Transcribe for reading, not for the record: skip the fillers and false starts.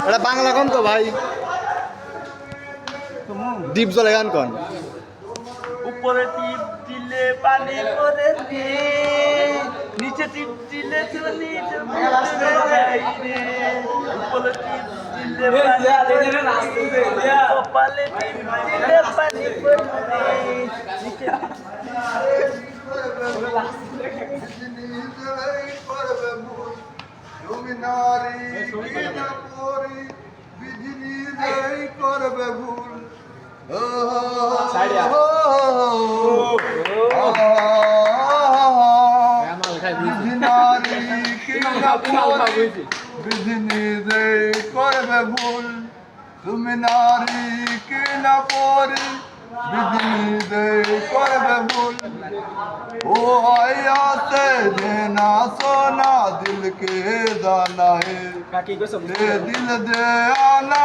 এটা বাংলা গান তো ভাই, ডিপ জলে গান কন। উপরে টিপ দিলে পানি করে দে, নিচে টিপ দিলে চলি উপরে টিপ দিলে কপালে টিপ দিলে পানি করে দে, নিচে করবে ভুল করবে ভুল, তুমি নারী কি না পরি বিধি করবে ভুল। ও আয়াতে যে না সোনা দিল কে দানা হে, দিল দে